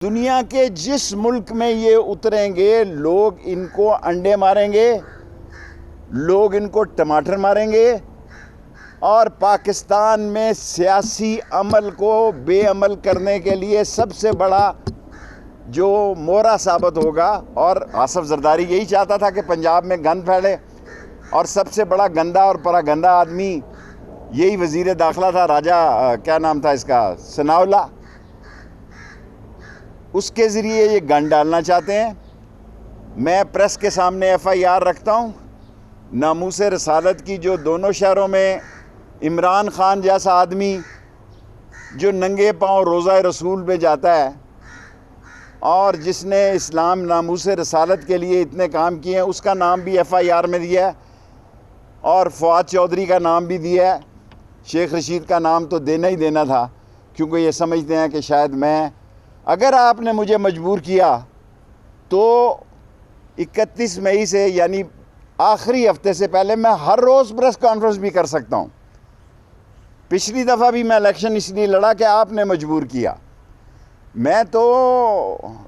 दुनिया के जिस मुल्क में ये उतरेंगे लोग इनको अंडे मारेंगे, लोग इनको टमाटर मारेंगे और पाकिस्तान में सियासी अमल को बेअमल करने के लिए सबसे बड़ा जो मोहरा साबित होगा। और आसफ जरदारी यही चाहता था कि पंजाब में गंद फैले और सबसे बड़ा गंदा और परागंदा आदमी यही वज़ीर दाखिला था, राजा क्या नाम था इसका, सनाउल्लाह। उसके ज़रिए ये गन डालना चाहते हैं। मैं प्रेस के सामने FIR रखता हूँ नामूसे रसालत की, जो दोनों शहरों में इमरान खान जैसा आदमी जो नंगे पाँव रोज़ा रसूल में जाता है और जिसने इस्लाम नामूसे रसालत के लिए इतने काम किए हैं, उसका नाम भी FIR में दिया है और फवाद चौधरी का नाम भी दिया है। शेख रशीद का नाम तो देना ही देना था, क्योंकि ये समझते हैं कि शायद मैं, अगर आपने मुझे मजबूर किया तो 31 मई से यानी आखिरी हफ्ते से पहले मैं हर रोज़ प्रेस कॉन्फ्रेंस भी कर सकता हूँ। पिछली दफ़ा भी मैं इलेक्शन इसलिए लड़ा कि आपने मजबूर किया। मैं तो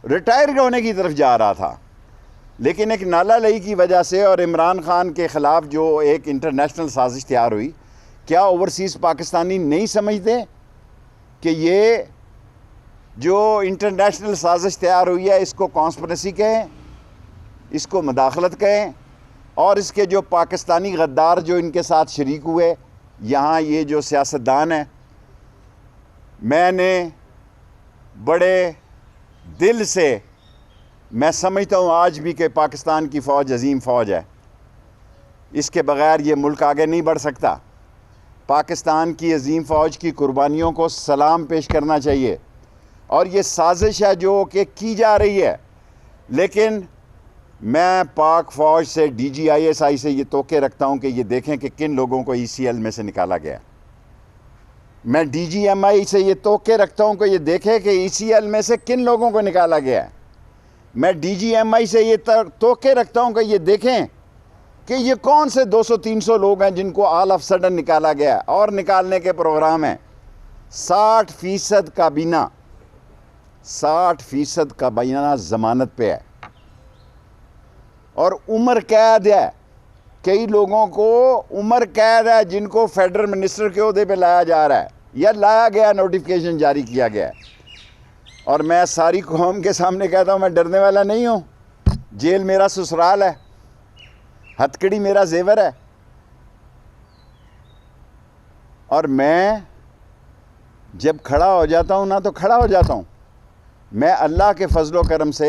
रिटायर होने की तरफ जा रहा था, लेकिन एक नाला लई की वजह से और इमरान खान के ख़िलाफ़ जो एक इंटरनेशनल साजिश तैयार हुई, क्या ओवरसीज़ पाकिस्तानी नहीं समझते कि ये जो इंटरनेशनल साजिश तैयार हुई है इसको कॉन्स्पिरेसी कहें, इसको मुदाखलत कहें, और इसके जो पाकिस्तानी गद्दार जो इनके साथ शरीक हुए, यहाँ ये जो सियासतदान हैं, मैंने बड़े दिल से, मैं समझता हूँ आज भी कि पाकिस्तान की फ़ौज अजीम फ़ौज है, इसके बग़ैर ये मुल्क आगे नहीं बढ़ सकता। पाकिस्तान की अजीम फ़ौज की कुर्बानियों को सलाम पेश करना चाहिए। और ये साजिश है जो कि की जा रही है, लेकिन मैं पाक फ़ौज से DGISI से ये तोके रखता हूँ कि ये देखें कि किन लोगों को ECL में से निकाला गया। मैं DGMI से ये तोके रखता हूँ कि ये देखें कि ECL में से किन लोगों को निकाला गया। मैं DGMI से ये तोके रखता हूँ कि ये देखें कि ये कौन से 200-300 लोग हैं जिनको ऑल ऑफ सडन निकाला गया। और निकालने के प्रोग्राम हैं 60% काबीना, 60% काबीना ज़मानत पे है और उम्र कैद है। कई लोगों को उम्र कैद है जिनको फेडरल मिनिस्टर के ओहदे पे लाया जा रहा है या लाया गया, नोटिफिकेशन जारी किया गया है। और मैं सारी कौम के सामने कहता हूँ, मैं डरने वाला नहीं हूँ। जेल मेरा ससुराल है, हथकड़ी मेरा जेवर है, और मैं जब खड़ा हो जाता हूँ ना तो खड़ा हो जाता हूँ। मैं अल्लाह के फजलो करम से,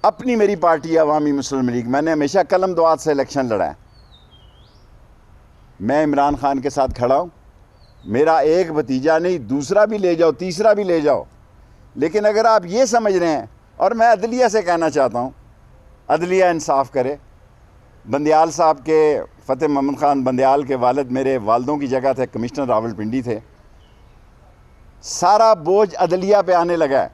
अपनी मेरी पार्टी अवामी मुस्लिम लीग, मैंने हमेशा कलम दुआत से इलेक्शन लड़ा है। मैं इमरान खान के साथ खड़ा हूँ। मेरा एक भतीजा नहीं, दूसरा भी ले जाओ, तीसरा भी ले जाओ। लेकिन अगर आप ये समझ रहे हैं, और मैं अदलिया से कहना चाहता हूँ, अदलिया इंसाफ करे। बंदियाल साहब के, फ़तेह मोहम्मद ख़ान बंदियाल के वालिद मेरे वालदों की जगह थे, कमिश्नर रावलपिंडी थे। सारा बोझ अदलिया पे आने लगा है।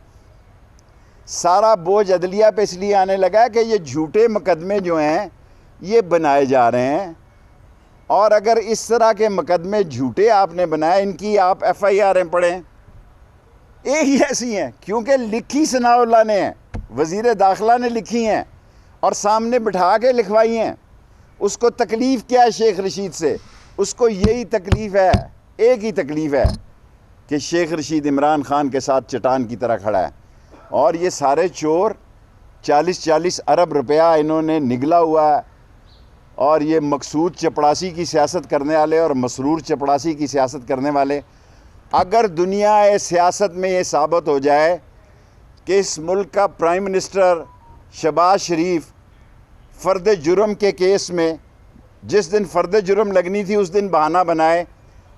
सारा बोझ अदलिया पे इसलिए आने लगा है कि ये झूठे मुकदमे जो हैं ये बनाए जा रहे हैं, और अगर इस तरह के मुकदमे झूठे आपने बनाए, इनकी आप FIR पढ़ें, एक ही ऐसी हैं, क्योंकि लिखी सनाउल्लाह ने है, वज़ीर दाखिला ने लिखी हैं और सामने बिठा के लिखवाई हैं। उसको तकलीफ़ क्या है शेख रशीद से? उसको यही तकलीफ़ है, एक ही तकलीफ़ है कि शेख रशीद इमरान खान के साथ चट्टान की तरह खड़ा है। और ये सारे चोर 40-40 अरब रुपया इन्होंने निगला हुआ है, और ये मकसूद चपड़ासी की सियासत करने वाले और मसरूर चपड़ासी की सियासत करने वाले, अगर दुनिया सियासत में ये साबित हो जाए कि इस मुल्क का प्राइम मिनिस्टर शहबाज शरीफ फ़र्द जुर्म के केस में, जिस दिन फ़र्द जुर्म लगनी थी उस दिन बहाना बनाए,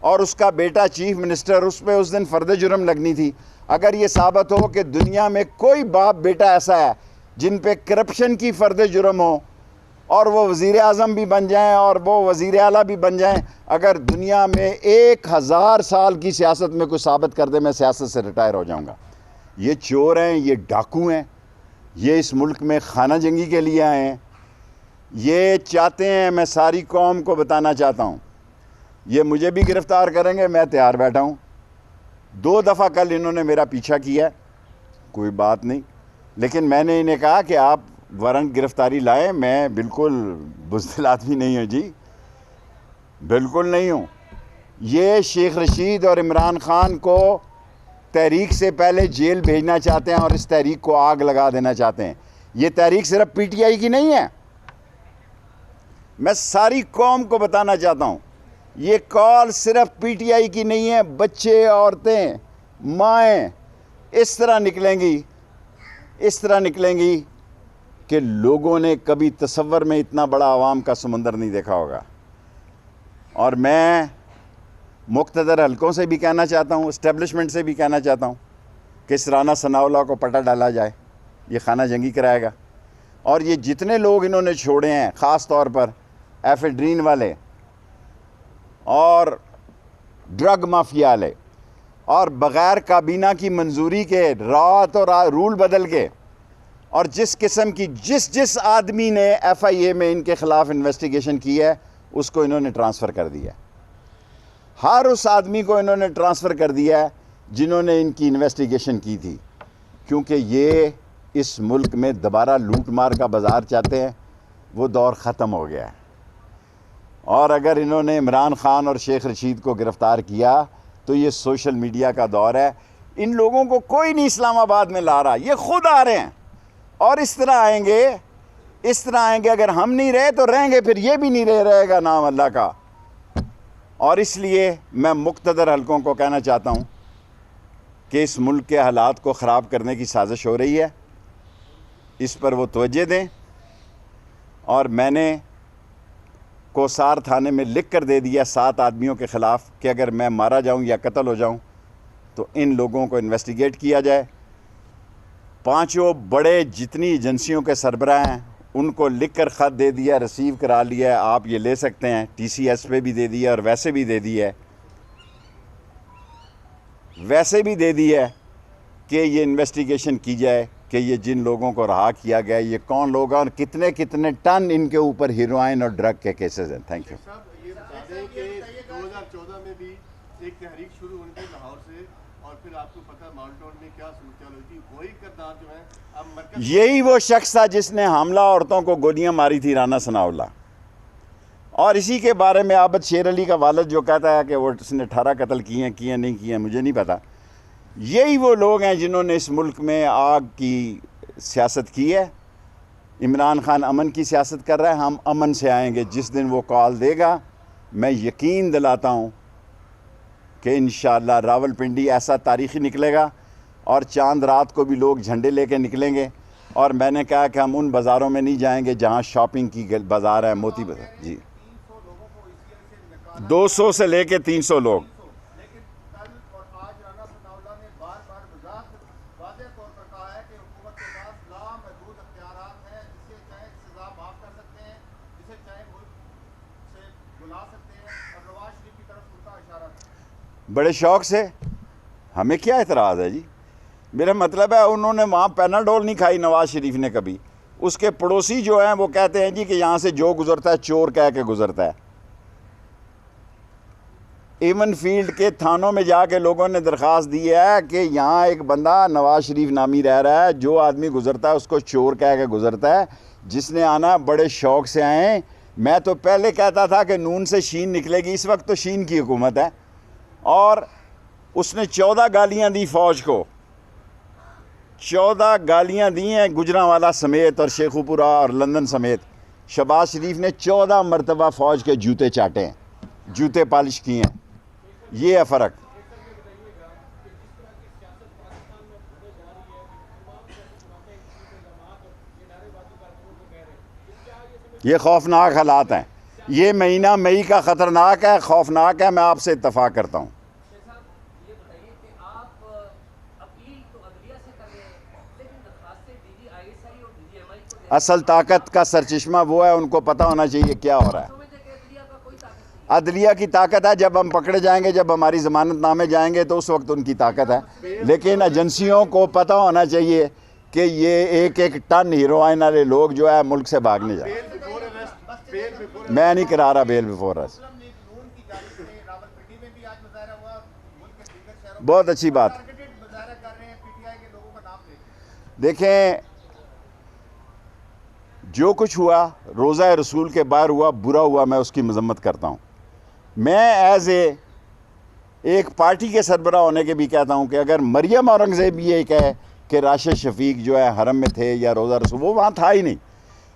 और उसका बेटा चीफ मिनिस्टर, उस पर उस दिन फ़र्द जुर्म लगनी थी। अगर ये साबित हो कि दुनिया में कोई बाप बेटा ऐसा है जिन पे करप्शन की फ़र्द जुर्म हो, और वो वज़ीर आज़म भी बन जाएं और वो वज़ीर आला भी बन जाएं, अगर दुनिया में 1000 साल की सियासत में कोई साबित कर दे, मैं सियासत से रिटायर हो जाऊँगा। ये चोर हैं, ये डाकू हैं, ये इस मुल्क में खाना जंगी के लिए आए हैं। ये चाहते हैं, मैं सारी कौम को बताना चाहता हूँ, ये मुझे भी गिरफ़्तार करेंगे, मैं तैयार बैठा हूँ। 2 दफ़ा कल इन्होंने मेरा पीछा किया, कोई बात नहीं, लेकिन मैंने इन्हें कहा कि आप वारंट गिरफ्तारी लाएं। मैं बिल्कुल बुज़दिल आदमी नहीं हूँ जी, बिल्कुल नहीं हूँ। ये शेख रशीद और इमरान खान को तहरीक से पहले जेल भेजना चाहते हैं और इस तहरीक को आग लगा देना चाहते हैं। ये तहरीक सिर्फ पीटीआई की नहीं है, मैं सारी कौम को बताना चाहता हूँ, ये कॉल सिर्फ पीटीआई की नहीं है। बच्चे, औरतें, माएँ इस तरह निकलेंगी कि लोगों ने कभी तसव्वुर में इतना बड़ा आवाम का समुंदर नहीं देखा होगा। और मैं मुक़्तदर हलकों से भी कहना चाहता हूँ, इस्टेब्लिशमेंट से भी कहना चाहता हूँ कि इस राना सनाउल्लाह को पटा डाला जाए, ये खाना जंगी कराएगा। और ये जितने लोग इन्होंने छोड़े हैं, ख़ास तौर पर एफेड्रीन वाले और ड्रग माफिया वाले, और बग़ैर काबीना की मंजूरी के रात और रूल बदल के, और जिस किस्म की जिस आदमी ने एफआईए में इनके ख़िलाफ़ इन्वेस्टिगेशन की है उसको इन्होंने ट्रांसफ़र कर दिया। हर उस आदमी को इन्होंने ट्रांसफ़र कर दिया है जिन्होंने इनकी इन्वेस्टिगेशन की थी, क्योंकि ये इस मुल्क में दोबारा लूट मार का बाज़ार चाहते हैं। वो दौर ख़त्म हो गया है। और अगर इन्होंने इमरान खान और शेख रशीद को गिरफ़्तार किया तो ये सोशल मीडिया का दौर है। इन लोगों को कोई नहीं इस्लामाबाद में ला रहा, ये खुद आ रहे हैं और इस तरह आएंगे। अगर हम नहीं रहे तो रहेंगे, फिर ये भी नहीं रहेगा नाम अल्लाह का। और इसलिए मैं मुक़्तदर हलकों को कहना चाहता हूँ कि इस मुल्क के हालात को ख़राब करने की साजिश हो रही है, इस पर वो तवज्जो दें। और मैंने कोसार थाने में लिख कर दे दिया 7 आदमियों के ख़िलाफ़ कि अगर मैं मारा जाऊं या कत्ल हो जाऊं तो इन लोगों को इन्वेस्टिगेट किया जाए। 5 बड़े जितनी एजेंसियों के सरबराह हैं उनको लिख कर ख़त दे दिया, रिसीव करा लिया है, आप ये ले सकते हैं। टीसीएस पे भी दे दिया और वैसे भी दे दिया है कि ये इन्वेस्टिगेशन की जाए कि ये जिन लोगों को रहा किया गया ये कौन लोग हैं और कितने कितने टन इनके ऊपर हीरोइन और ड्रग के केसेस हैं। Thank you. 2014 में भी एक तहरीक शुरू हुई थी लाहौर से, और फिर आपको पता है माउंटन में क्या सूरत हुई थी। वही किरदार जो है अब यही वो शख्स था जिसने हमला औरतों को गोलियां मारी थी, राना सनाउल्लाह। और इसी के बारे में आबद शेर अली का वालिद जो कहता है कि वो उसने 18 कत्ल किए नहीं किए, मुझे नहीं पता। यही वो लोग हैं जिन्होंने इस मुल्क में आग की सियासत की है। इमरान खान अमन की सियासत कर रहा है, हम अमन से आएंगे। जिस दिन वो कॉल देगा मैं यकीन दिलाता हूँ कि इंशाअल्लाह रावलपिंडी ऐसा तारीख़ी निकलेगा और चांद रात को भी लोग झंडे लेके निकलेंगे। और मैंने कहा कि हम उन बाज़ारों में नहीं जाएंगे जहाँ शॉपिंग की बाज़ार है, मोती बाज़ार जी। 200 से लेके 300 लोग। बड़े शौक़ से, हमें क्या एतराज़ है जी। मेरा मतलब है उन्होंने वहाँ पैनाडोल नहीं खाई नवाज़ शरीफ ने कभी। उसके पड़ोसी जो हैं वो कहते हैं जी कि यहाँ से जो गुज़रता है चोर कह के गुज़रता है। एवन फील्ड के थानों में जाके लोगों ने दरख्वास्त दी है कि यहाँ एक बंदा नवाज़ शरीफ नामी रह रहा है, जो आदमी गुज़रता है उसको चोर कह के गुज़रता है। जिसने आना बड़े शौक़ से आए। मैं तो पहले कहता था कि नून से शीन निकलेगी, इस वक्त तो शीन की हुकूमत है। और उसने 14 गालियाँ दी फ़ौज को, 14 गालियाँ दी हैं गुजरांवाला समेत और शेखुपुरा और लंदन समेत। शहबाज शरीफ ने 14 मरतबा फ़ौज के जूते चाटे हैं, जूते पॉलिश किए हैं। ये है फ़र्क। ये खौफनाक हालात हैं। ये महीना मई का ख़तरनाक है, खौफनाक है। मैं आपसे इत्तफ़ाक़ करता हूँ। असल ताकत का सरचश्मा वो है, उनको पता होना चाहिए क्या हो रहा है। अदलिया की ताकत है, जब हम पकड़े जाएंगे, जब हमारी ज़मानतनामे जाएंगे तो उस वक्त उनकी ताकत है। लेकिन एजेंसियों को पता होना चाहिए कि ये एक टन हीरोइन वाले लोग जो है मुल्क से भागने जाए। मैं नहीं करा रहा बेल बिफोर अरेस्ट। बहुत अच्छी बात। देखें, जो कुछ हुआ रोज़ा रसूल के बाहर हुआ, बुरा हुआ, मैं उसकी मजम्मत करता हूँ। मैं एज एक पार्टी के सरबराह होने के भी कहता हूँ कि अगर मरियम औरंगज़ेब ये कहे कि राशिद शफीक जो है हरम में थे या रोज़ा रसूल, वो वहाँ था ही नहीं।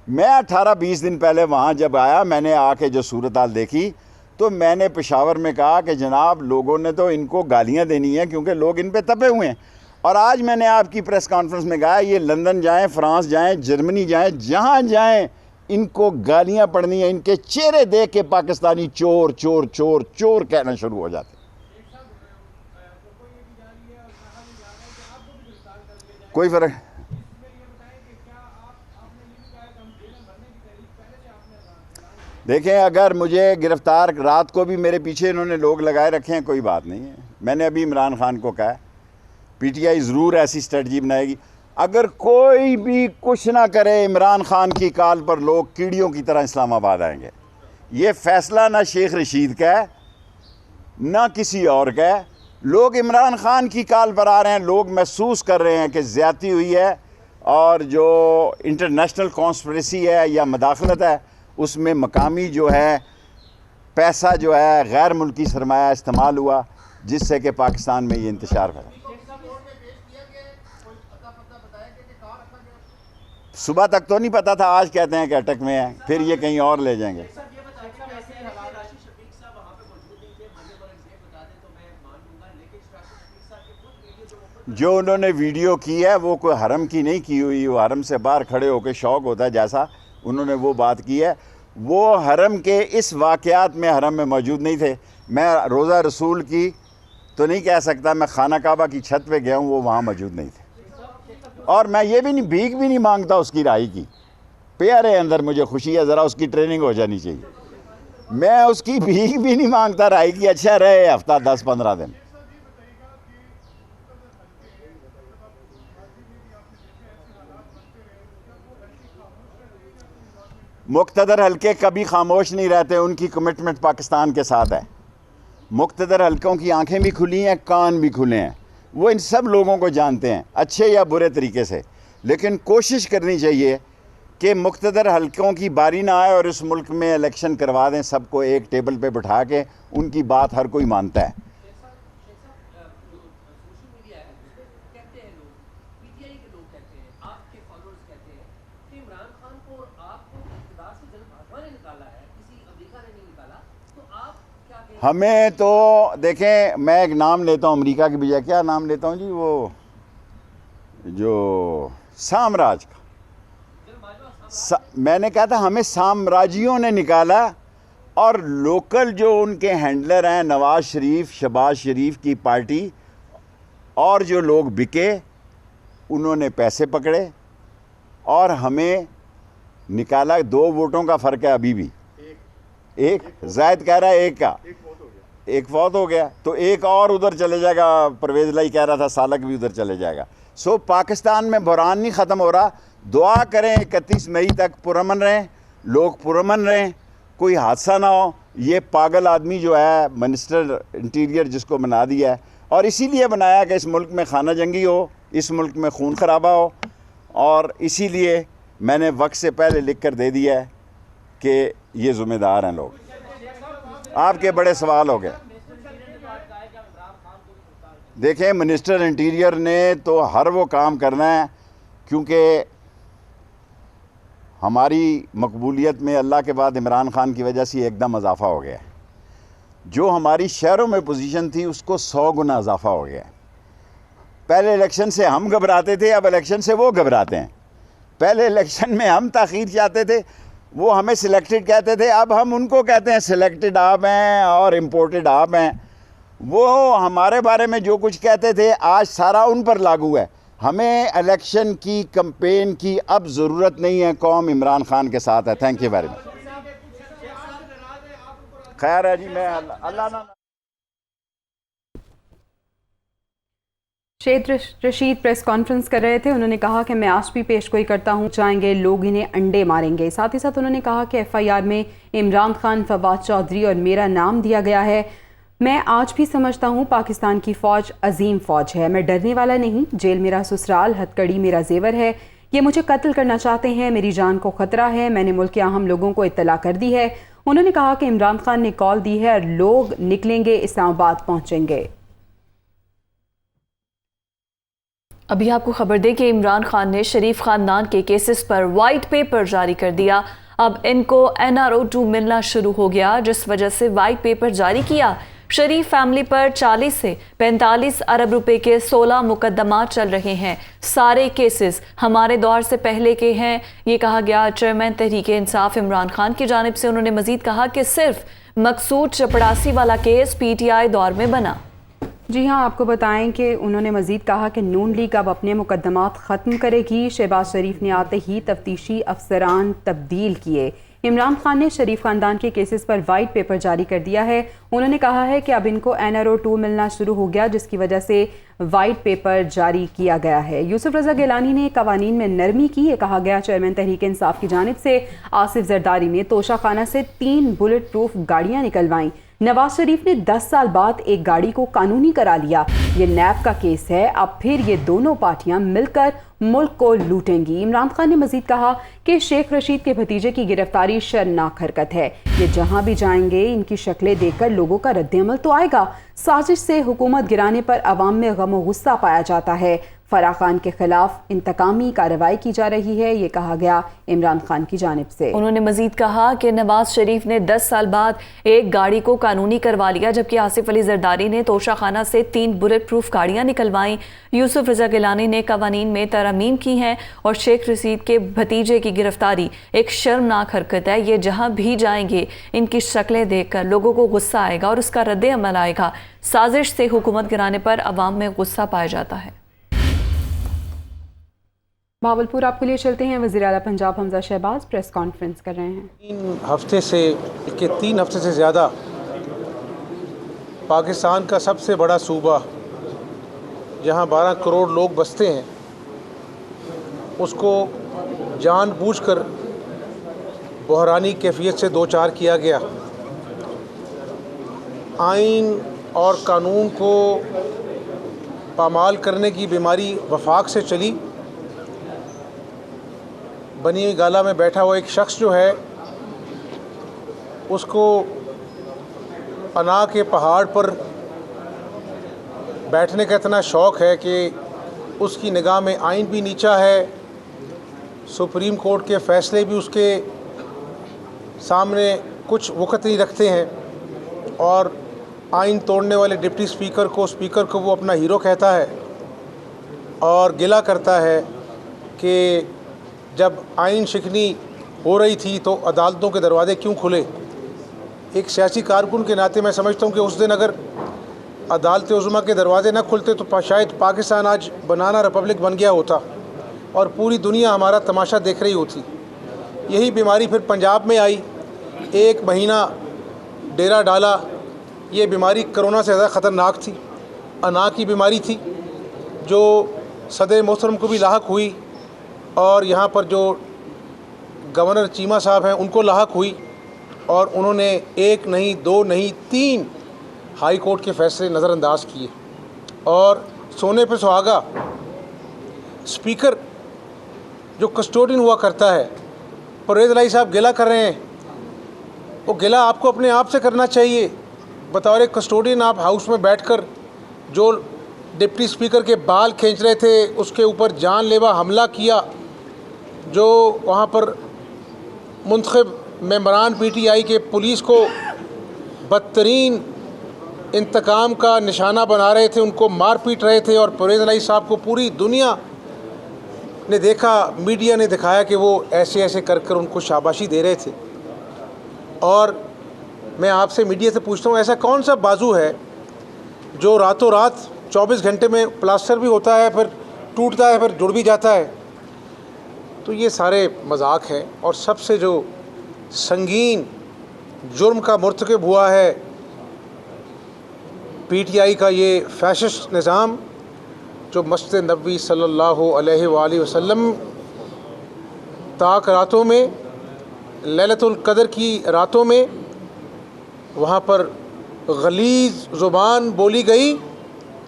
मैं 18-20 दिन पहले वहाँ जब आया, मैंने आके जो सूरत हाल देखी तो मैंने पेशावर में कहा कि जनाब, लोगों ने तो इनको गालियाँ देनी हैं क्योंकि लोग इन पे तपे हुए हैं। और आज मैंने आपकी प्रेस कॉन्फ्रेंस में कहा, ये लंदन जाएं, फ्रांस जाएं, जर्मनी जाएं, जहाँ जाएं इनको गालियाँ पड़नी है। इनके चेहरे देख के पाकिस्तानी चोर चोर चोर चोर कहना शुरू हो जाते। कोई फ़र्क, देखें, अगर मुझे गिरफ्तार, रात को भी मेरे पीछे इन्होंने लोग लगाए रखे हैं, कोई बात नहीं है। मैंने अभी इमरान खान को कहा, पीटीआई ज़रूर ऐसी स्ट्रेटजी बनाएगी। अगर कोई भी कुछ ना करे, इमरान खान की काल पर लोग कीड़ियों की तरह इस्लामाबाद आएंगे। ये फ़ैसला ना शेख रशीद का है ना किसी और का है। लोग इमरान खान की काल पर आ रहे हैं। लोग महसूस कर रहे हैं कि ज़्यादती हुई है और जो इंटरनेशनल कॉन्स्पिरेसी है या मदाखलत है, उसमें मकामी जो है पैसा जो है गैर मुल्की सरमाया इस्तेमाल हुआ, जिससे कि पाकिस्तान में ये इंतशार फैला। सुबह तक तो नहीं पता था, आज कहते हैं कि अटक में है, फिर ये कहीं और ले जाएंगे। जो उन्होंने वीडियो की है वो कोई हरम की नहीं की हुई, वो हरम से बाहर खड़े होकर शौक होता है जैसा उन्होंने वो बात की है। वो हरम के इस वाक़यात में हरम में मौजूद नहीं थे। मैं रोज़ा रसूल की तो नहीं कह सकता, मैं खाना काबा की छत पे गया हूँ, वो वहाँ मौजूद नहीं थे। और मैं ये भी नहीं, भीख भी नहीं मांगता उसकी राही की। प्यारे अंदर मुझे खुशी है, ज़रा उसकी ट्रेनिंग हो जानी चाहिए। मैं उसकी भीख भी नहीं मांगता राही की। अच्छा रहे हफ्ता 10-15 दिन। मुक़्तदर हल्के कभी खामोश नहीं रहते, उनकी कमिटमेंट पाकिस्तान के साथ है। मुक़्तदर हल्कों की आंखें भी खुली हैं, कान भी खुले हैं। वो इन सब लोगों को जानते हैं, अच्छे या बुरे तरीके से। लेकिन कोशिश करनी चाहिए कि मुक़्तदर हल्कों की बारी ना आए और इस मुल्क में इलेक्शन करवा दें, सबको एक टेबल पे बिठा के। उनकी बात हर कोई मानता है। हमें तो देखें, मैं एक नाम लेता हूँ अमेरिका की बजाय, क्या नाम लेता हूँ जी, वो जो साम्राज्य का, मैंने कहा था हमें साम्राज्यों ने निकाला। और लोकल जो उनके हैंडलर हैं, नवाज शरीफ, शहबाज शरीफ की पार्टी, और जो लोग बिके, उन्होंने पैसे पकड़े और हमें निकाला। 2 वोटों का फ़र्क है अभी भी। एक जायद कह रहा है एक फौत हो गया, तो एक और उधर चले जाएगा। परवेज़ लाई कह रहा था सालक भी उधर चले जाएगा। सो पाकिस्तान में बुरान नहीं ख़त्म हो रहा। दुआ करें 31 मई तक पुरअमन रहें, लोग पुरअमन रहें, कोई हादसा ना हो। ये पागल आदमी जो है मिनिस्टर इंटीरियर, जिसको बना दिया है, और इसीलिए बनाया कि इस मुल्क में खाना जंगी हो, इस मुल्क में खून खराबा हो। और इसीलिए मैंने वक्त से पहले लिख कर दे दिया है कि ये ज़िम्मेदार हैं लोग। आपके बड़े सवाल हो गए। देखें, मिनिस्टर इंटीरियर ने तो हर वो काम करना है, क्योंकि हमारी मकबूलियत में अल्लाह के बाद इमरान खान की वजह से एकदम इजाफ़ा हो गया। जो हमारी शहरों में पोजीशन थी उसको 100 गुना इजाफ़ा हो गया। पहले इलेक्शन से हम घबराते थे, अब इलेक्शन से वो घबराते हैं। पहले इलेक्शन में हम ताख़ीर चाहते थे, वो हमें सिलेक्टेड कहते थे, अब हम उनको कहते हैं सिलेक्टेड आप हैं और इम्पोर्टेड आप हैं। वो हमारे बारे में जो कुछ कहते थे, आज सारा उन पर लागू है। हमें इलेक्शन की कैंपेन की अब ज़रूरत नहीं है, कौम इमरान खान के साथ है। Thank you very much. खैर है जी, मैं अल्लाह ना। शेख रशीद प्रेस कॉन्फ्रेंस कर रहे थे। उन्होंने कहा कि मैं आज भी पेशगोई करता हूँ, चाहेंगे लोग इन्हें अंडे मारेंगे। साथ ही साथ उन्होंने कहा कि FIR में इमरान खान, फवाद चौधरी और मेरा नाम दिया गया है। मैं आज भी समझता हूँ पाकिस्तान की फ़ौज अजीम फ़ौज है। मैं डरने वाला नहीं। जेल मेरा ससुराल, हथकड़ी मेरा जेवर है। ये मुझे कत्ल करना चाहते हैं, मेरी जान को ख़तरा है। मैंने मुल्क के अहम लोगों को इत्तला कर दी है। उन्होंने कहा कि इमरान खान ने कॉल दी है और लोग निकलेंगे, इस्लामाबाद पहुँचेंगे। अभी आपको खबर दें कि इमरान खान ने शरीफ खानदान के केसेस पर वाइट पेपर जारी कर दिया। अब इनको NRO 2 मिलना शुरू हो गया, जिस वजह से वाइट पेपर जारी किया। शरीफ फैमिली पर 40 से 45 अरब रुपए के 16 मुकदमा चल रहे हैं। सारे केसेस हमारे दौर से पहले के हैं, ये कहा गया चेयरमैन तहरीक इंसाफ इमरान खान की जानिब से। उन्होंने मजीद कहा कि सिर्फ मकसूद चपड़ासी वाला केस PTI दौर में बना। जी हाँ, आपको बताएं कि उन्होंने मजीद कहा कि नून लीग अब अपने मुकदमात ख़त्म करेगी। शहबाज शरीफ ने आते ही तफ्तीशी अफसरान तब्दील किए। इमरान खान ने शरीफ खानदान के केसेस पर वाइट पेपर जारी कर दिया है। उन्होंने कहा है कि अब इनको NRO 2 मिलना शुरू हो गया, जिसकी वजह से वाइट पेपर जारी किया गया है। यूसुफ रजा गिलानी ने कवानीन में नरमी की। ये कहा गया चेयरमैन तहरीक इंसाफ की जानिब से आसिफ जरदारी ने तोशा खाना से 3 बुलेट प्रूफ गाड़ियाँ निकलवाईं। नवाज शरीफ ने 10 साल बाद एक गाड़ी को कानूनी करा लिया। ये नैब का केस है। अब फिर ये दोनों पार्टियां मिलकर मुल्क को लूटेंगी। इमरान खान ने मजीद कहा कि शेख रशीद के भतीजे की गिरफ्तारी शर्मनाक हरकत है। ये जहां भी जाएंगे इनकी शक्लें देखकर लोगों का रद्द-ए-अमल तो आएगा। साजिश से हुकूमत गिराने पर अवाम में गम और गुस्सा पाया जाता है। फराह खान के खिलाफ इंतकामी कार्रवाई की जा रही है, ये कहा गया इमरान खान की जानिब से। उन्होंने मजीद कहा कि नवाज शरीफ ने 10 साल बाद एक गाड़ी को कानूनी करवा लिया, जबकि आसिफ अली जरदारी ने तोशा खाना से 3 बुलेट प्रूफ गाड़ियां निकलवाईं। यूसुफ रजा गिलानी ने कवानीन में तरमीम की हैं और शेख रशीद के भतीजे की गिरफ्तारी एक शर्मनाक हरकत है। ये जहां भी जाएंगे इनकी शक्लें देखकर लोगों को गुस्सा आएगा और उसका रद्द अमल आएगा। साजिश से हुकूमत गिराने पर अवाम में गुस्सा पाया जाता है। भावलपुर आपके लिए चलते हैं। वज़ीर आला पंजाब हमजा शहबाज प्रेस कॉन्फ्रेंस कर रहे हैं। 3 हफ्ते से ज़्यादा पाकिस्तान का सबसे बड़ा सूबा जहां 12 करोड़ लोग बसते हैं, उसको जानबूझकर बहरानी कैफियत से 2-4 किया गया। आइन और कानून को पामाल करने की बीमारी वफाक से चली। बनी हुई गाला में बैठा हुआ एक शख्स जो है, उसको पनाह के पहाड़ पर बैठने का इतना शौक़ है कि उसकी निगाह में आइन भी नीचा है, सुप्रीम कोर्ट के फ़ैसले भी उसके सामने कुछ वक़्त नहीं रखते हैं और आइन तोड़ने वाले डिप्टी स्पीकर को वो अपना हीरो कहता है और गिला करता है कि जब आइन शिकनी हो रही थी तो अदालतों के दरवाजे क्यों खुले। एक सियासी कारकुन के नाते मैं समझता हूँ कि उस दिन अगर अदालत उज़्मा के दरवाजे न खुलते तो शायद पाकिस्तान आज बनाना रिपब्लिक बन गया होता और पूरी दुनिया हमारा तमाशा देख रही होती। यही बीमारी फिर पंजाब में आई, 1 महीना डेरा डाला। ये बीमारी कोरोना से ज़्यादा ख़तरनाक थी। अना की बीमारी थी जो सदर मोहतरम को भी लाहक हुई और यहाँ पर जो गवर्नर चीमा साहब हैं उनको लाहक हुई और उन्होंने 1 नहीं 2 नहीं 3 हाई कोर्ट के फैसले नज़रअंदाज किए। और सोने पे सुहागा स्पीकर जो कस्टोडियन हुआ करता है, परवेज़ इलाही साहब गिला कर रहे हैं। वो गिला आपको अपने आप से करना चाहिए। बतौर एक कस्टोडियन आप हाउस में बैठकर जो डिप्टी स्पीकर के बाल खींच रहे थे उसके ऊपर जानलेवा हमला किया, जो वहाँ पर मुंतखब मेंबरान PTI के पुलिस को बदतरीन इंतकाम का निशाना बना रहे थे, उनको मार पीट रहे थे और परवेज़ इलाही साहब को पूरी दुनिया ने देखा, मीडिया ने दिखाया कि वो ऐसे ऐसे कर कर उनको शाबाशी दे रहे थे। और मैं आपसे मीडिया से पूछता हूँ, ऐसा कौन सा बाजू है जो रातों रात 24 घंटे में प्लास्टर भी होता है, फिर टूटता है, फिर जुड़ भी जाता है। तो ये सारे मजाक हैं। और सबसे जो संगीन जुर्म का मुर्तकब हुआ है PTI का ये फैशिस्ट निज़ाम, जो मस्जिद नबवी सल्लल्लाहु अलैहि वसल्लम ताक रातों में, लैलतुल क़द्र की रातों में वहाँ पर गलीज़ ज़ुबान बोली गई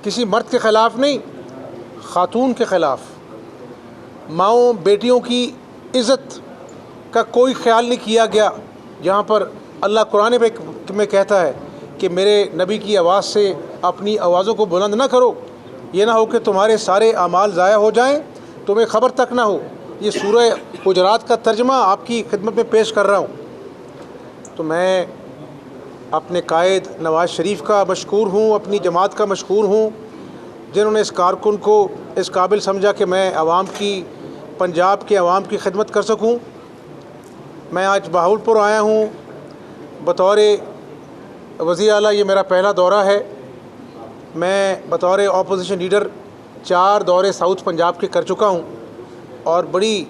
किसी मर्द के ख़िलाफ़ नहीं, ख़ातून के ख़िलाफ़। माँओं बेटियों की इज़्ज़त का कोई ख्याल नहीं किया गया, जहाँ पर अल्लाह कुरान में कहता है कि मेरे नबी की आवाज़ से अपनी आवाज़ों को बुलंद ना करो, ये ना हो कि तुम्हारे सारे अमाल ज़ाया हो जाएं, तुम्हें ख़बर तक ना हो। ये सूरह हुजरात का तर्जमा आपकी खिदमत में पेश कर रहा हूँ। तो मैं अपने कायद नवाज़ शरीफ का मशकूर हूँ, अपनी जमात का मशकूर हूँ, जिन्होंने इस कारकुन को इस काबिल समझा कि मैं आवाम की, पंजाब के आवाम की खिदमत कर सकूँ। मैं आज बहावलपुर आया हूँ बतौर वज़ीर आला, ये मेरा पहला दौरा है। मैं बतौर अपोजिशन लीडर 4 दौरे साउथ पंजाब के कर चुका हूँ और बड़ी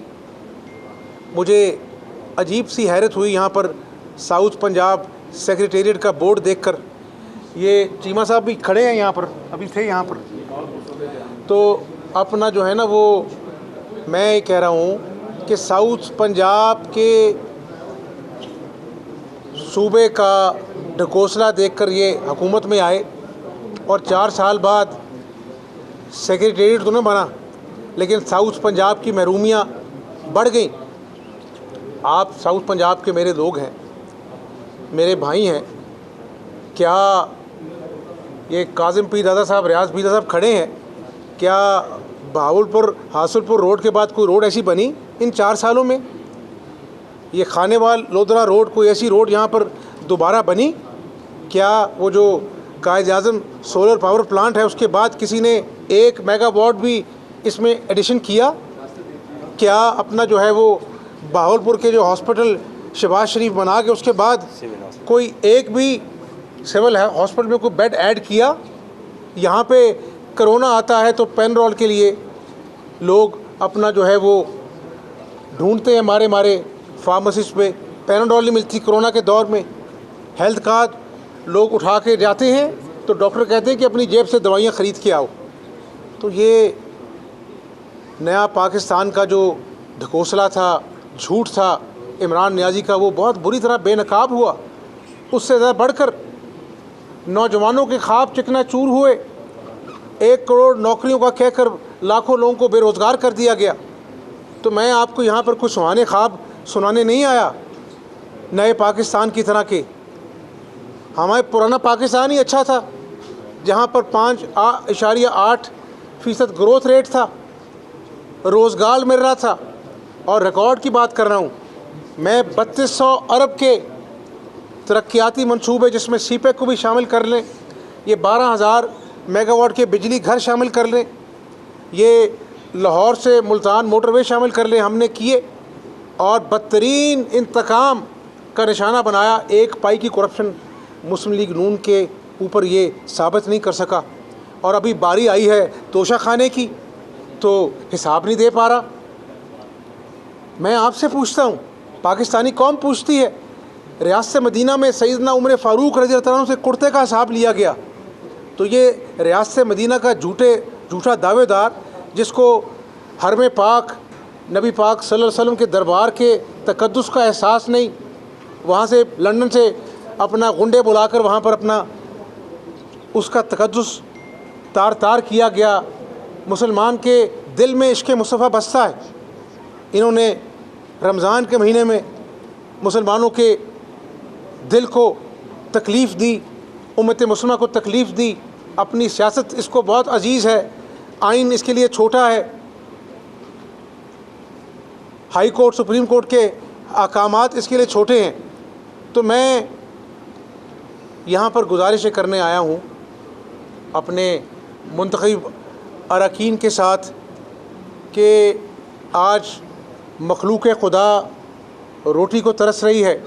मुझे अजीब सी हैरत हुई यहाँ पर साउथ पंजाब सेक्रेटेरिएट का बोर्ड देखकर। ये चीमा साहब भी खड़े हैं यहाँ पर, अभी थे यहाँ पर। तो अपना जो है ना, वो मैं ये कह रहा हूँ कि साउथ पंजाब के सूबे का ढकोसला देखकर ये हुकूमत में आए और 4 साल बाद सेक्रेटेरिएट तो नहीं बना, लेकिन साउथ पंजाब की महरूमियाँ बढ़ गई। आप साउथ पंजाब के मेरे लोग हैं, मेरे भाई हैं। क्या ये काजिम पीर दादा साहब, रियाज पीर दादा साहब खड़े हैं, क्या बहावलपुर हासुलपुर रोड के बाद कोई रोड ऐसी बनी इन 4 सालों में? ये खानेवाल लोधरा रोड, कोई ऐसी रोड यहाँ पर दोबारा बनी? क्या वो जो कायद-ए-आज़म सोलर पावर प्लांट है उसके बाद किसी ने 1 मेगावाट भी इसमें एडिशन किया? क्या अपना जो है वो बहावलपुर के जो हॉस्पिटल शहबाज शरीफ बना के उसके बाद कोई एक भी सिविल हॉस्पिटल में कोई बेड ऐड किया? यहाँ पे कोरोना आता है तो पेनरोल के लिए लोग अपना जो है वो ढूंढते हैं, मारे फार्मासिस्ट पे पेनाडोल नहीं मिलती कोरोना के दौर में। हेल्थ कार्ड लोग उठा के जाते हैं तो डॉक्टर कहते हैं कि अपनी जेब से दवाइयाँ ख़रीद के आओ। तो ये नया पाकिस्तान का जो ढकोसला था, झूठ था इमरान नियाज़ी का, वो बहुत बुरी तरह बेनकाब हुआ। उससे ज़्यादा बढ़कर नौजवानों के ख्वाब चिकनाचूर हुए। 1 करोड़ नौकरियों का कहकर लाखों लोगों को बेरोज़गार कर दिया गया। तो मैं आपको यहाँ पर कुछ सुहाने ख्वाब सुनाने नहीं आया नए पाकिस्तान की तरह के। हमारे पुराना पाकिस्तान ही अच्छा था, जहाँ पर 5.8% ग्रोथ रेट था, रोज़गार मिल रहा था। और रिकॉर्ड की बात कर रहा हूँ मैं, 3200 अरब के तरक्याती मंसूबे, जिसमें सीपेक को भी शामिल कर लें, ये 12,000 मेगावाट के बिजली घर शामिल कर लें, ये लाहौर से मुल्तान मोटरवे शामिल कर लें, हमने किए। और बदतरीन इंतकाम का निशाना बनाया। 1 पाई की करप्शन मुस्लिम लीग नून के ऊपर ये साबित नहीं कर सका। और अभी बारी आई है तोशा खाने की, तो हिसाब नहीं दे पा रहा। मैं आपसे पूछता हूँ, पाकिस्तानी कौम पूछती है, रियासत मदीना में सैयदना उमर फ़ारूक रज़ियल्लाहु अन्हु से कुर्ते का हिसाब लिया गया। तो ये रियासत मदीना का झूठा दावेदार, जिसको हरम पाक नबी पाक सल्लल्लाहु अलैहि वसल्लम के दरबार के तकद्दुस का एहसास नहीं, वहाँ से लंदन से अपना गुंडे बुलाकर वहाँ पर अपना उसका तकद्दुस तार किया गया। मुसलमान के दिल में इश्क़ मुस्तफ़ा बसता है। इन्होंने रमज़ान के महीने में मुसलमानों के दिल को तकलीफ़ दी, उम्मत मुस्लिमा को तकलीफ़ दी। अपनी सियासत इसको बहुत अजीज़ है, आइन इसके लिए छोटा है, हाई कोर्ट सुप्रीम कोर्ट के अहकामात इसके लिए छोटे हैं। तो मैं यहाँ पर गुजारिश करने आया हूँ अपने मुंतखब अरकान के साथ कि आज मखलूक खुदा रोटी को तरस रही है,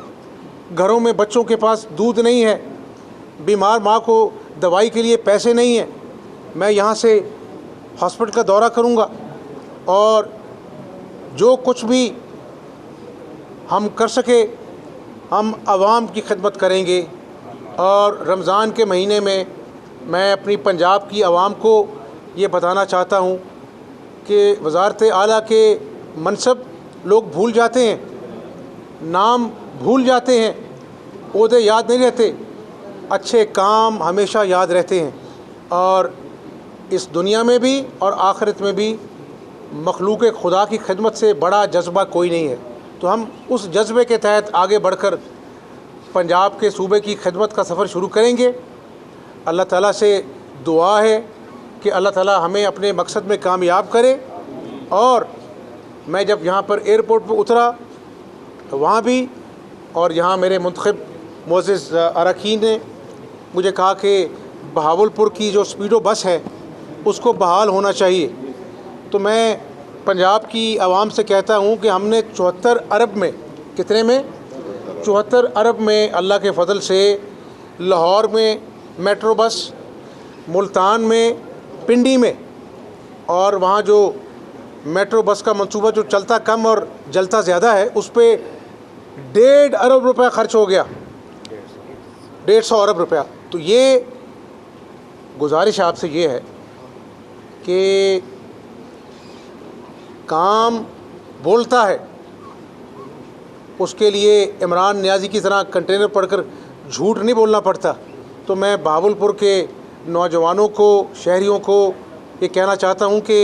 घरों में बच्चों के पास दूध नहीं है, बीमार माँ को दवाई के लिए पैसे नहीं हैं। मैं यहाँ से हॉस्पिटल का दौरा करूँगा और जो कुछ भी हम कर सके हम आवाम की खिदमत करेंगे। और रमज़ान के महीने में मैं अपनी पंजाब की आवाम को ये बताना चाहता हूँ कि वज़ारत आला के मनसब लोग भूल जाते हैं, नाम भूल जाते हैं, ओहदे याद नहीं रहते। अच्छे काम हमेशा याद रहते हैं, और इस दुनिया में भी और आखिरत में भी मखलूक खुदा की खिदमत से बड़ा जज्बा कोई नहीं है। तो हम उस जज्बे के तहत आगे बढ़कर पंजाब के सूबे की खिदमत का सफ़र शुरू करेंगे। अल्लाह ताला से दुआ है कि अल्लाह ताला हमें अपने मकसद में कामयाब करे। और मैं जब यहाँ पर एयरपोर्ट पर उतरा तो वहाँ भी, और यहाँ मेरे मुंतखब मोअज़्ज़िज़ अरकान ने मुझे कहा कि बहावलपुर की जो स्पीडो बस है उसको बहाल होना चाहिए। तो मैं पंजाब की आवाम से कहता हूँ कि हमने 74 अरब में, कितने में, 74 अरब में अल्लाह के फ़ज़ल से लाहौर में मेट्रो बस, मुल्तान में, पिंडी में, और वहाँ जो मेट्रो बस का मंसूबा जो चलता कम और जलता ज़्यादा है उस पर 1.5 अरब रुपया ख़र्च हो गया, 150 अरब रुपया। तो ये गुजारिश आपसे ये है कि काम बोलता है, उसके लिए इमरान नियाज़ी की तरह कंटेनर पढ़कर झूठ नहीं बोलना पड़ता। तो मैं बहावलपुर के नौजवानों को, शहरियों को ये कहना चाहता हूँ कि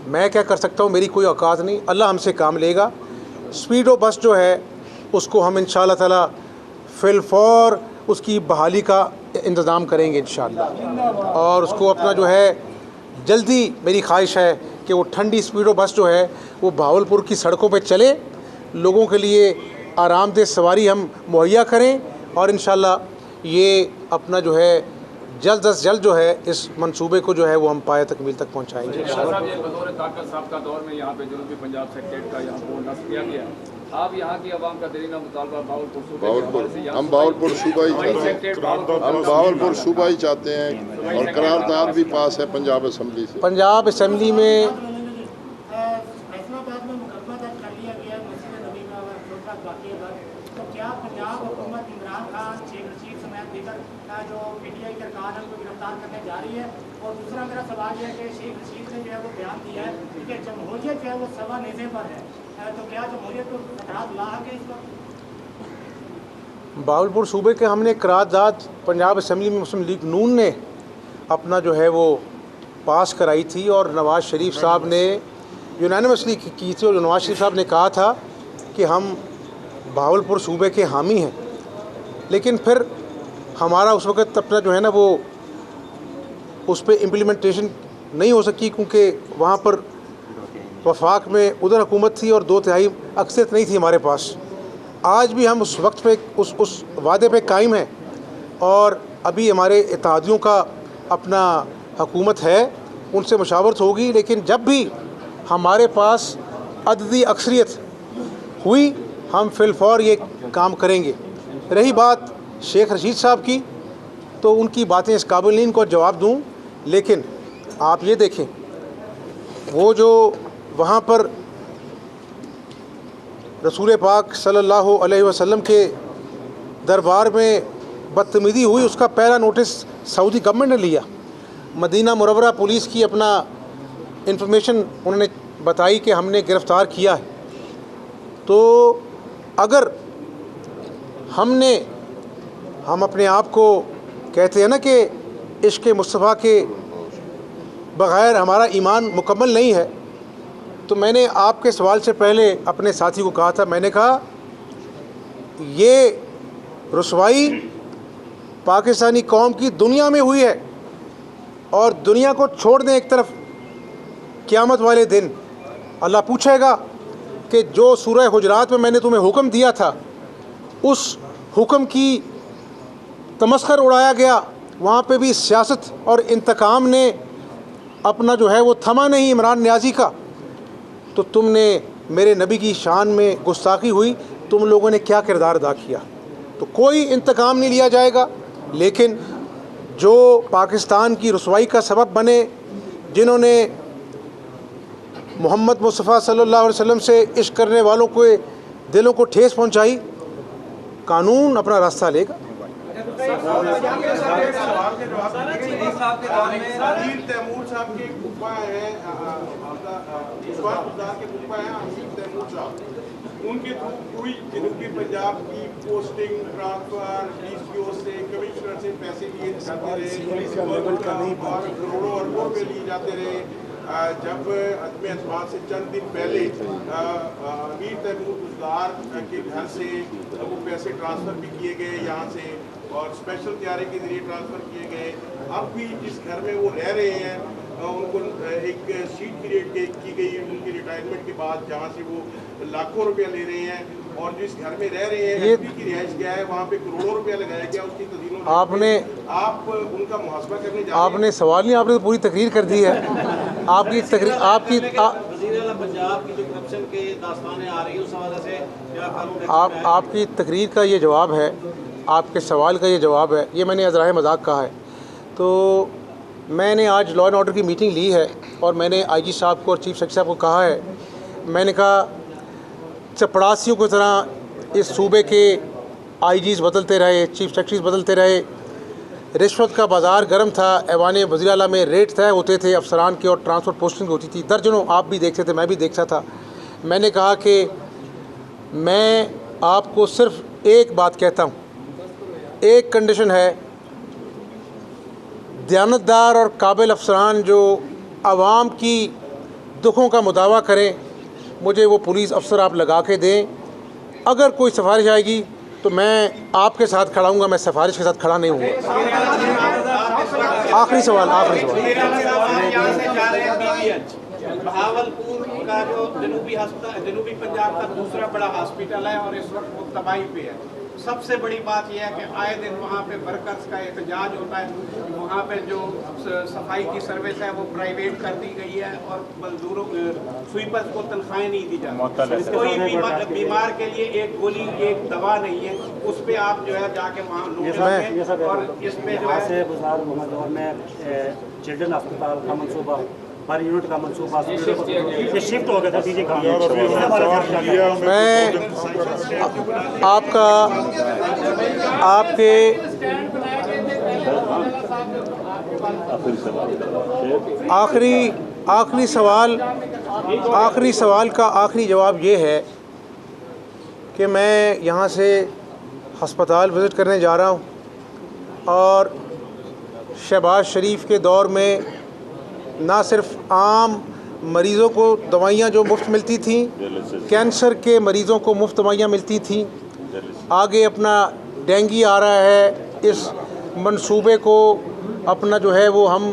मैं क्या कर सकता हूँ, मेरी कोई औकात नहीं, अल्लाह हमसे काम लेगा। स्पीडो बस जो है उसको हम इंशाअल्लाह ताला फिलफौर उसकी बहाली का इंतज़ाम करेंगे इंशाअल्लाह। और उसको अपना जो है जल्दी, मेरी ख्वाहिश है कि वो ठंडी स्पीडो बस जो है वो बहावलपुर की सड़कों पे चले, लोगों के लिए आरामदेह सवारी हम मुहैया करें, और इंशाअल्लाह ये अपना जो है जल्द अज जल्द जो है इस मंसूबे को जो है वो हम पाया तकमील तक पहुँचाएँगे। बतौर ताकत साहब का दौर में यहाँ पे जनूबी पंजाब सेक्रेटरी का यहाँ बोर्ड नस्ब किया गया। आप यहाँ की आवाम का देरीना मुतालबा बहावलपुर हम बहावलपुर सूबा ही चाहते हैं, हम बहावलपुर सूबा ही चाहते हैं, और करारदाद भी पास है पंजाब असम्बली से। पंजाब असम्बली में फैसलाबाद में मुकदमा दर्ज कर लिया गया है मस्जिद नबी में वाक़िए पर, तो क्या पंजाब हुकूमत इमरान खान, शेख रशीद समेत दीगर जो PTI के अरकान हैं उनको गिरफ्तार करने जा रही है? और दूसरा मेरा सवाल यह है कि शेख रशीद ने जो है वो बयान दिया है कि जमहूरियत जो है वो सवा नेज़े पर है, तो क्या जमहूरियत को खतरात लाहक है इस वक्त? बहावलपुर सूबे के हमने करारदाद पंजाब असम्बली में मुस्लिम लीग नून ने अपना जो है वो पास कराई थी, और नवाज़ शरीफ साहब ने यूनानिमसली की थी, और नवाज़ शरीफ साहब ने कहा था कि हम बहावलपुर सूबे के हामी हैं। लेकिन फिर हमारा उस वक़्त अपना जो है ना वो उस पर इम्प्लीमेंटेशन नहीं हो सकी, क्योंकि वहाँ पर वफाक में उधर हुकूमत थी और 2/3 अक्सरियत नहीं थी हमारे पास। आज भी हम उस वक्त पे उस वादे पे कायम हैं, और अभी हमारे इत्तेहादियों का अपना हुकूमत है, उनसे मुशावरत होगी। लेकिन जब भी हमारे पास अददी अक्सरियत हुई हम फिलफौर ये काम करेंगे। रही बात शेख रशीद साहब की, तो उनकी बातें इस काबिल नहीं इनको जवाब दूं, लेकिन आप ये देखें वो जो वहाँ पर रसूल पाक सल्लल्लाहु अलैहि वसल्लम के दरबार में बदतमीज़ी हुई, उसका पहला नोटिस सऊदी गवर्नमेंट ने लिया। मदीना मुनव्वरा पुलिस की अपना इंफॉर्मेशन उन्होंने बताई कि हमने गिरफ़्तार किया है। तो अगर हम अपने आप को कहते हैं ना कि इश्क़ मुस्तफ़ा के बग़ैर हमारा ईमान मुकम्मल नहीं है, तो मैंने आपके सवाल से पहले अपने साथी को कहा था, मैंने कहा ये रुसवाई पाकिस्तानी कौम की दुनिया में हुई है, और दुनिया को छोड़ दें एक तरफ, क़यामत वाले दिन अल्लाह पूछेगा कि जो सूरह हुजरात में मैंने तुम्हें हुक्म दिया था उस हुक्म की तमस्खर उड़ाया गया, वहाँ पे भी सियासत और इंतकाम ने अपना जो है वो थमा नहीं इमरान नियाज़ी का। तो तुमने मेरे नबी की शान में गुस्ताखी हुई, तुम लोगों ने क्या किरदार अदा किया? तो कोई इंतकाम नहीं लिया जाएगा, लेकिन जो पाकिस्तान की रुसवाई का सबब बने, जिन्होंने मोहम्मद मुस्तफ़ा सल्लल्लाहु अलैहि वसल्लम से इश्क करने वालों के दिलों को ठेस पहुंचाई, कानून अपना रास्ता लेगा। तैमूर साहब के फूफा हैं, उनके थ्रू पूरी जनूबी पंजाब की पोस्टिंग, ट्रांसफर, डीसीओ से, कमिश्नर से पैसे लिए जाते रहे और करोड़ों अरबों रुपये लिए जाते रहे। जब अदम एतमाद से चंद दिन पहले अमीर तैमूर गुजदार के घर से वो पैसे ट्रांसफ़र भी किए गए यहाँ से और स्पेशल तैयारी के जरिए ट्रांसफ़र किए गए। अब भी जिस घर में वो रह रहे हैं उनको एक सीट क्रिएट की गई है उनकी रिटायरमेंट के बाद, जहाँ से वो लाखों रुपया ले रहे हैं और जिस घर में रह रहे हैं एमपी की रिहाइश क्या है वहाँ पे करोड़ों रुपया लगाया गया उसकी तस्दीरों। आप उनका मुहासबा करने जा आपने सवाल नहीं, आपने तो पूरी तकरीर कर दी है। आपकी तकरीर पंजाब की जो करप्शन के दास्तानें आ रही है उस हवाले से आपकी तकरीर का ये जवाब है, आपके सवाल का ये जवाब है। ये मैंने अज़राए मजाक कहा है। तो मैंने आज लॉ एंड ऑर्डर की मीटिंग ली है और मैंने आईजी साहब को और चीफ सेक्रेटरी साहब को कहा है, मैंने कहा चपड़ासियों की तरह इस सूबे के आईजीज़ बदलते रहे, चीफ सेक्रेटरीज बदलते रहे, रिश्वत का बाज़ार गर्म था, ऐवान वज़ीर आला में रेट तय होते थे अफसरान के और ट्रांसफ़र पोस्टिंग होती थी, दर्जनों आप भी देखते थे, मैं भी देखता था। मैंने कहा कि मैं आपको सिर्फ़ एक बात कहता हूँ, एक कंडीशन है, दयानतदार और काबिल अफसरान जो आवाम की दुखों का मुदावा करें, मुझे वो पुलिस अफसर आप लगा के दें। अगर कोई सिफारिश आएगी तो मैं आपके साथ खड़ा हूँगा, मैं सिफारिश के साथ खड़ा नहीं हूँगा। आखिरी सवाल बहावलपुर का जो जनूबी पंजाब का दूसरा बड़ा हॉस्पिटल है और इस वक्त वो तबाही पे है। सबसे बड़ी बात यह है कि आए दिन वहाँ पे वर्कर्स का एहतजाज होता है, वहाँ पे जो सफाई की सर्विस है वो प्राइवेट कर दी गई है और मजदूरों स्वीपर्स को तनख्वाहें नहीं दी जाती। कोई बीमार के लिए एक गोली एक दवा नहीं है, उस पर आप जो है जाके वहाँ लोग और इस पे जो है में चिल्ड्रन अस्पताल का मनसूबा पर यूनिट का मनसूबा शिफ्ट हो गया था। मैं आपके आखिरी सवाल का आखिरी जवाब ये है कि मैं यहाँ से हस्पताल विज़िट करने जा रहा हूँ और शहबाज शरीफ के दौर में ना सिर्फ आम मरीज़ों को दवाइयाँ जो मुफ्त मिलती थीं, कैंसर के मरीज़ों को मुफ्त दवाइयाँ मिलती थीं, आगे अपना डेंगू आ रहा है, इस मंसूबे को अपना जो है वो हम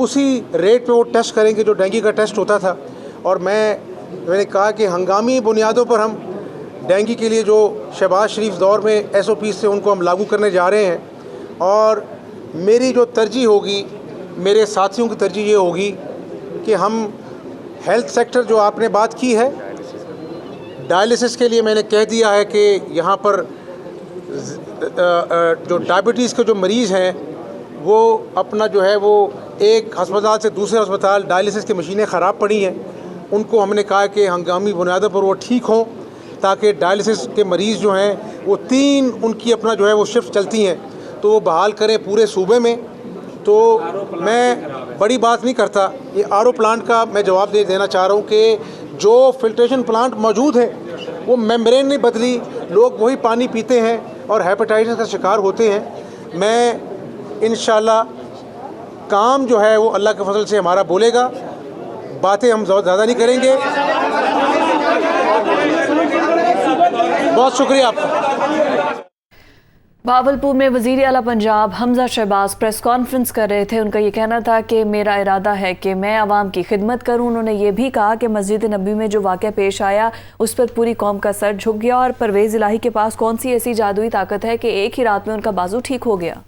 उसी रेट पे वो टेस्ट करेंगे जो डेंगू का टेस्ट होता था। और मैंने कहा कि हंगामी बुनियादों पर हम डेंगू के लिए जो शहबाज शरीफ दौर में SOP से उनको हम लागू करने जा रहे हैं। और मेरी जो तरजीह होगी, मेरे साथियों की तरजीह ये होगी कि हम हेल्थ सेक्टर जो आपने बात की है, डायलिसिस के लिए मैंने कह दिया है कि यहाँ पर जो डायबिटीज़ के जो मरीज़ हैं वो अपना जो है वो एक अस्पताल से दूसरे अस्पताल डायलिसिस की मशीनें ख़राब पड़ी हैं, उनको हमने कहा कि हंगामी बुनियादों पर वो ठीक हों ताकि डायलिसिस के मरीज़ जो हैं वो 3 उनकी अपना जो है वो शिफ्ट चलती हैं तो वो बहाल करें पूरे सूबे में। तो मैं बड़ी बात नहीं करता, ये RO प्लांट का मैं जवाब देना चाह रहा हूँ कि जो फिल्ट्रेशन प्लांट मौजूद है वो मेम्ब्रेन नहीं बदली, लोग वही पानी पीते हैं और हेपेटाइटिस का शिकार होते हैं। मैं इंशाल्लाह काम जो है वो अल्लाह के फजल से हमारा बोलेगा, बातें हम ज़्यादा नहीं करेंगे। बहुत शुक्रिया आपका। भावलपुर में वज़ीर आला पंजाब हमजा शहबाज प्रेस कॉन्फ्रेंस कर रहे थे। उनका ये कहना था कि मेरा इरादा है कि मैं आवाम की खिदमत करूं। उन्होंने ये भी कहा कि मस्जिद नबी में जो वाक़या पेश आया उस पर पूरी कौम का सर झुक गया और परवेज़ इलाही के पास कौन सी ऐसी जादुई ताकत है कि एक ही रात में उनका बाजू ठीक हो गया।